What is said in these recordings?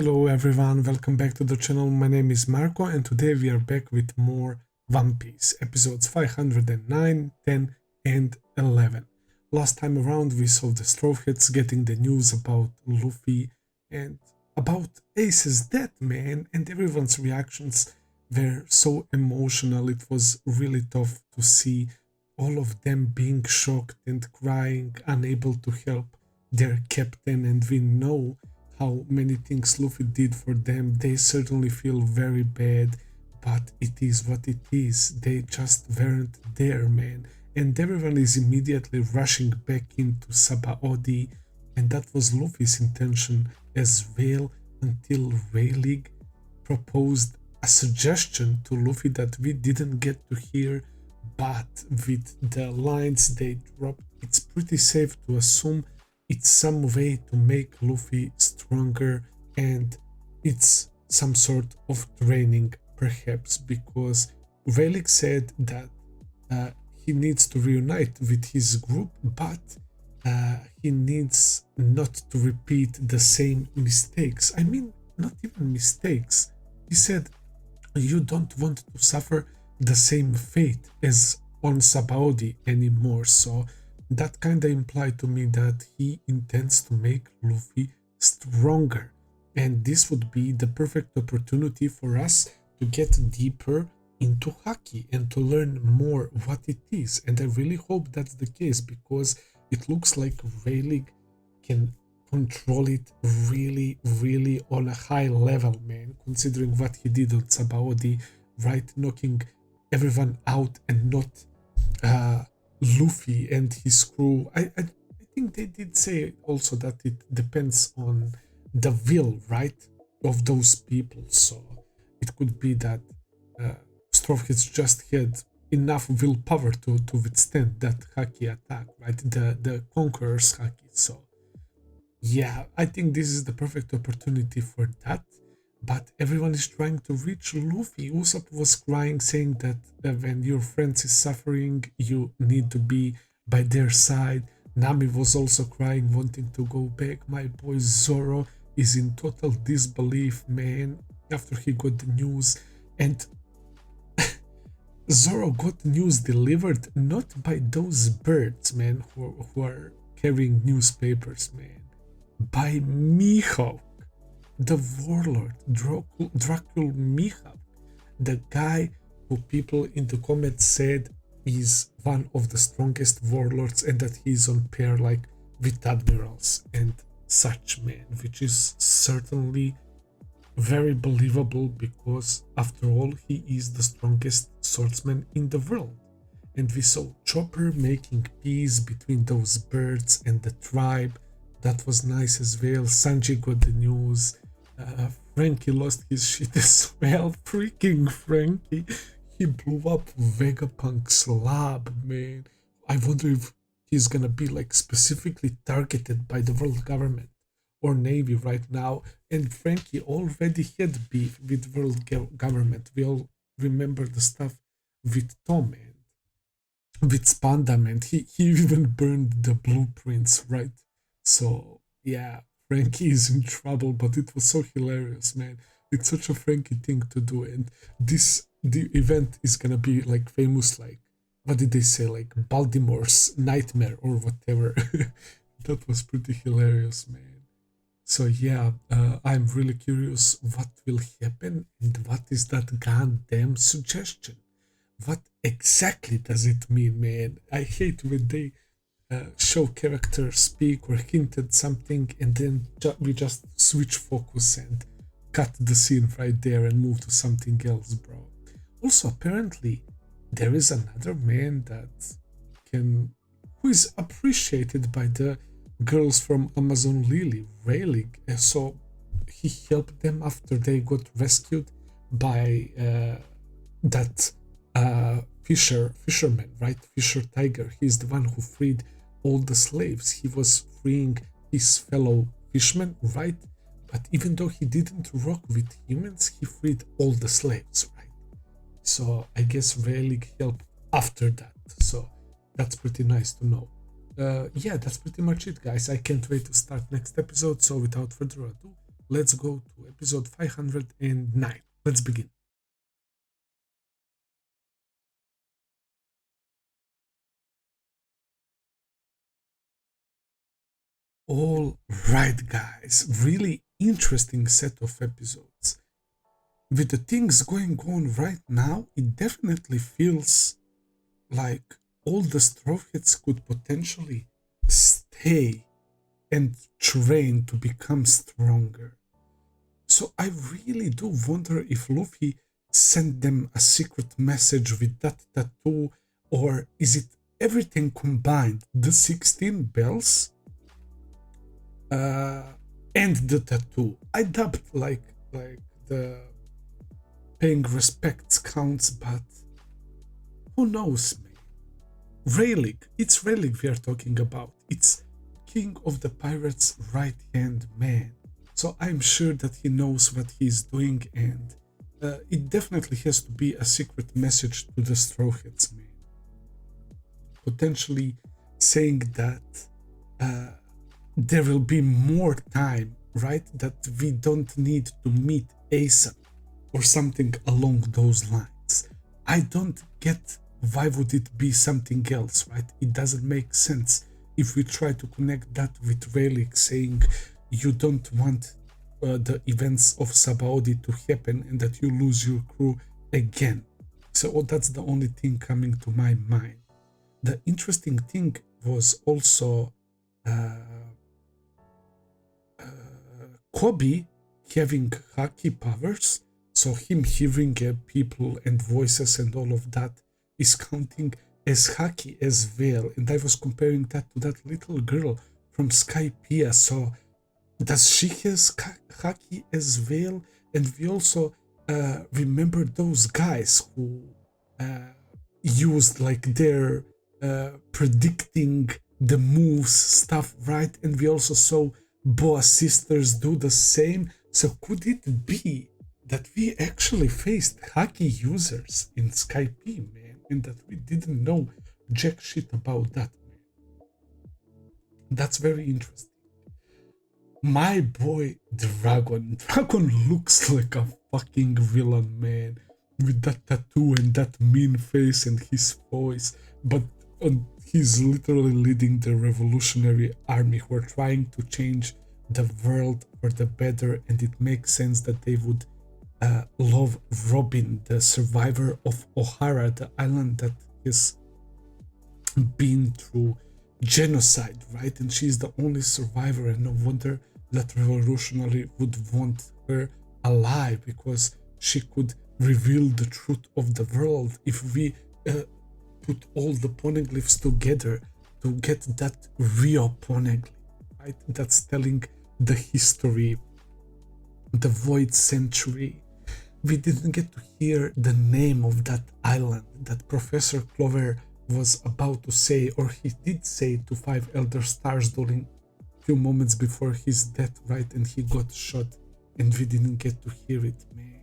Hello everyone, welcome back to the channel. My name is Marco and today we are back with more One Piece, episodes 509, 10 and 11. Last time around we saw the Straw Hats getting the news about Luffy and about Ace's death, man, and everyone's reactions were so emotional. It was really tough to see all of them being shocked and crying, unable to help their captain, and we know how many things Luffy did for them. They certainly feel very bad, but it is what it is. They just weren't there, man. And everyone is immediately rushing back into Sabaody, and that was Luffy's intention as well, until Rayleigh proposed a suggestion to Luffy that we didn't get to hear, but with the lines they dropped, it's pretty safe to assume it's some way to make Luffy stronger, and it's some sort of training perhaps, because Rayleigh said that he needs to reunite with his group, but he needs not to repeat the same mistakes. I mean, not even mistakes. He said you don't want to suffer the same fate as on Sabaody anymore, so that kinda implied to me that he intends to make Luffy stronger, and this would be the perfect opportunity for us to get deeper into Haki and to learn more what it is. And I really hope that's the case, because it looks like Rayleigh can control it really on a high level, man, considering what he did on Sabaody, right, knocking everyone out and not Luffy and his crew. I think they did say also that it depends on the will, right, of those people. So it could be that Straw Hats just had enough willpower to withstand that Haki attack, right? The Conqueror's Haki. So yeah, I think this is the perfect opportunity for that. But everyone is trying to reach Luffy. Usopp was crying, saying that when your friends is suffering, you need to be by their side. Nami was also crying, wanting to go back. My boy Zoro is in total disbelief, man, after he got the news. And Zoro got news delivered not by those birds, man, who are carrying newspapers, man, by Mihawk, the warlord, Dracul Mihawk, the guy who people in the comments said is one of the strongest warlords and that he's on pair like with admirals and such, man, which is certainly very believable, because after all he is the strongest swordsman in the world. And we saw Chopper making peace between those birds and the tribe. That was nice as well. Sanji got the news. Frankie lost his shit as well. Freaking Frankie. He blew up Vegapunk's lab, man. I wonder if he's gonna be like specifically targeted by the world government or Navy right now. And Frankie already had beef with world government. We all remember the stuff with Tom and with Spandam, and he even burned the blueprints, right? So yeah, Frankie is in trouble, but it was so hilarious, man. It's such a Frankie thing to do, and the event is gonna be like famous, like, what did they say, like Baltimore's nightmare or whatever. That was pretty hilarious, man. So yeah, I'm really curious what will happen and what is that goddamn suggestion. What exactly does it mean, man? I hate when they show characters speak or hint at something and then we just switch focus and cut the scene right there and move to something else, bro. Also, apparently there is another man who is appreciated by the girls from Amazon Lily, Rayleigh. So he helped them after they got rescued by that fisherman, right? Fisher Tiger. He's the one who freed all the slaves. He was freeing his fellow fishermen, right? But even though he didn't rock with humans, he freed all the slaves, right? So I guess Rayleigh helped after that. So that's pretty nice to know. Yeah, that's pretty much it, guys. I can't wait to start next episode. So without further ado, let's go to episode 509. Let's begin. All right, guys, really interesting set of episodes. With the things going on right now, it definitely feels like all the straw hats could potentially stay and train to become stronger. So I really do wonder if Luffy sent them a secret message with that tattoo, or is it everything combined? The 16 bells uh, and the tattoo. I doubt like the paying respects counts, but who knows, man? Rayleigh, it's Rayleigh we are talking about. It's King of the Pirates' right hand man. So I'm sure that he knows what he's doing, and it definitely has to be a secret message to the Straw Hats, man. Potentially saying that there will be more time, right? That we don't need to meet ASAP or something along those lines. I don't get why would it be something else, right? It doesn't make sense if we try to connect that with Rayleigh saying you don't want the events of Sabaody to happen and that you lose your crew again. So that's the only thing coming to my mind. The interesting thing was also Kobe having haki powers, so him hearing people and voices and all of that is counting as haki as well. And I was comparing that to that little girl from Skypiea. So does she has haki as well? And we also remember those guys who used like their predicting the moves stuff, right? And we also saw Boa sisters do the same. So could it be that we actually faced haki users in Skype, man, and that we didn't know jack shit about that, man? That's very interesting. My boy Dragon looks like a fucking villain, man, with that tattoo and that mean face and his voice. But he's literally leading the revolutionary army who are trying to change the world for the better, and it makes sense that they would love Robin, the survivor of O'Hara, the island that has been through genocide, right? And she's the only survivor, and no wonder that revolutionary would want her alive, because she could reveal the truth of the world. If we put all the poneglyphs together to get that real poneglyph, right? That's telling the history, the Void Century. We didn't get to hear the name of that island that Professor Clover was about to say, or he did say to Five Elder Stars during a few moments before his death, right? And he got shot, and we didn't get to hear it, man.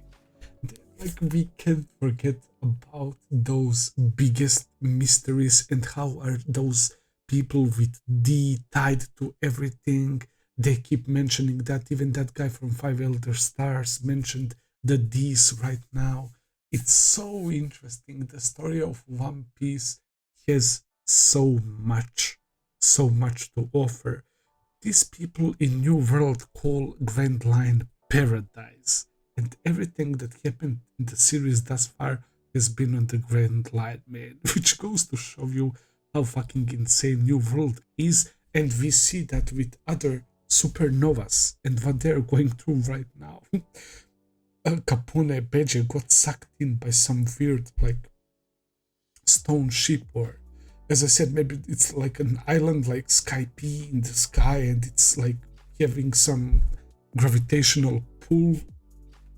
Like, we can't forget about those biggest mysteries and how are those people with D tied to everything. They keep mentioning that. Even that guy from Five Elder Stars mentioned the D's right now. It's so interesting. The story of One Piece has so much to offer. These people in New World call Grand Line paradise, and everything that happened in the series thus far has been on the Grand Line, man, which goes to show you how fucking insane New World is. And we see that with other supernovas and what they're going through right now. Capone Beje got sucked in by some weird, like, stone ship, or as I said, maybe it's like an island like Skype in the sky, and it's like having some gravitational pull,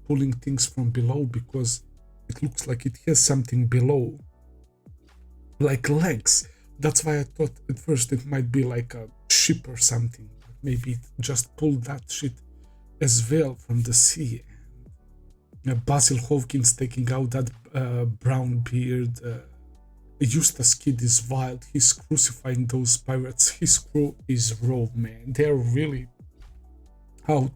pulling things from below, because it looks like it has something below, like legs. That's why I thought at first it might be like a ship or something. Maybe it just pulled that shit as well from the sea. And Basil Hawkins taking out that brown beard. Eustace Kid is wild. He's crucifying those pirates. His crew is raw, man. They're really out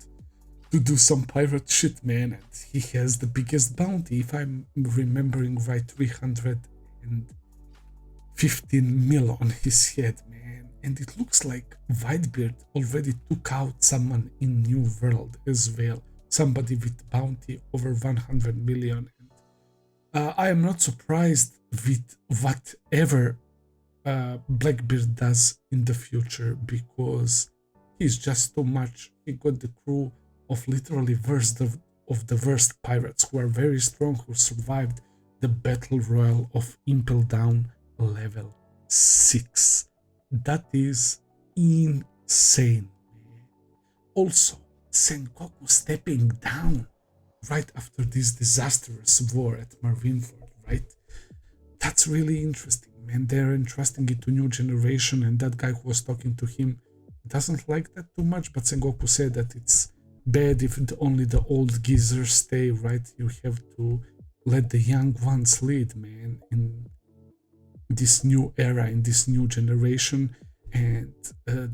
to do some pirate shit, man. And he has the biggest bounty, if I'm remembering right, 315 mil on his head, man. And it looks like Whitebeard already took out someone in New World as well, somebody with bounty over 100 million. And I am not surprised with whatever Blackbeard does in the future, because he's just too much. He got the crew of literally of the worst pirates who are very strong, who survived the battle royal of Impel Down level 6. That is insane. Also, Sengoku stepping down right after this disastrous war at Marineford, right? That's really interesting, man. They're entrusting it to new generation, and that guy who was talking to him doesn't like that too much, but Sengoku said that it's bad if only the old geezers stay, right? You have to let the young ones lead, man, in this new era, in this new generation. And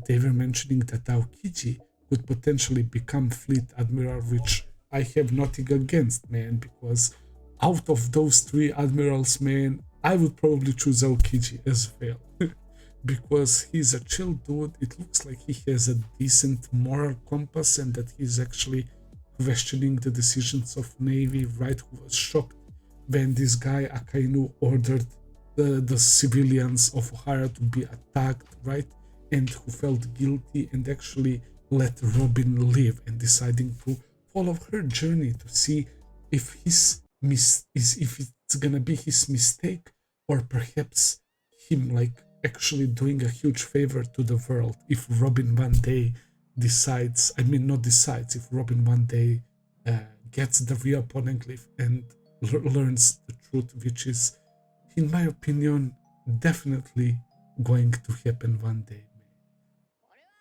they were mentioning that Aokiji could potentially become fleet admiral, which I have nothing against, man, because out of those 3 admirals, man, I would probably choose Aokiji as well. Because he's a chill dude. It looks like he has a decent moral compass, and that he's actually questioning the decisions of Navy, right? Who was shocked when this guy Akainu ordered the civilians of Ohara to be attacked, right? And who felt guilty and actually let Robin live, and deciding to follow her journey to see if if it's gonna be his mistake, or perhaps him like actually doing a huge favor to the world if Robin one day decides, I mean not decides, if Robin one day gets the real poneglyph and learns the truth, which is, in my opinion, definitely going to happen one day.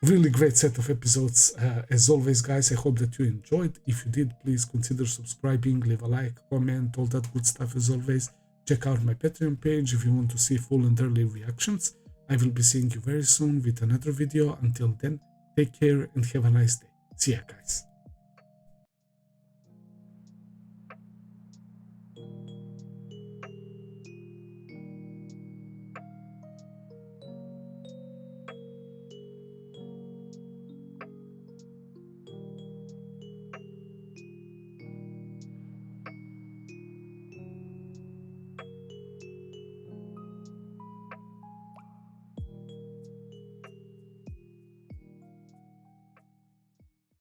Really great set of episodes. As always, guys, I hope that you enjoyed. If you did, please consider subscribing, leave a like, comment, all that good stuff as always. Check out my Patreon page if you want to see full and early reactions. I will be seeing you very soon with another video. Until then, take care and have a nice day. See ya, guys.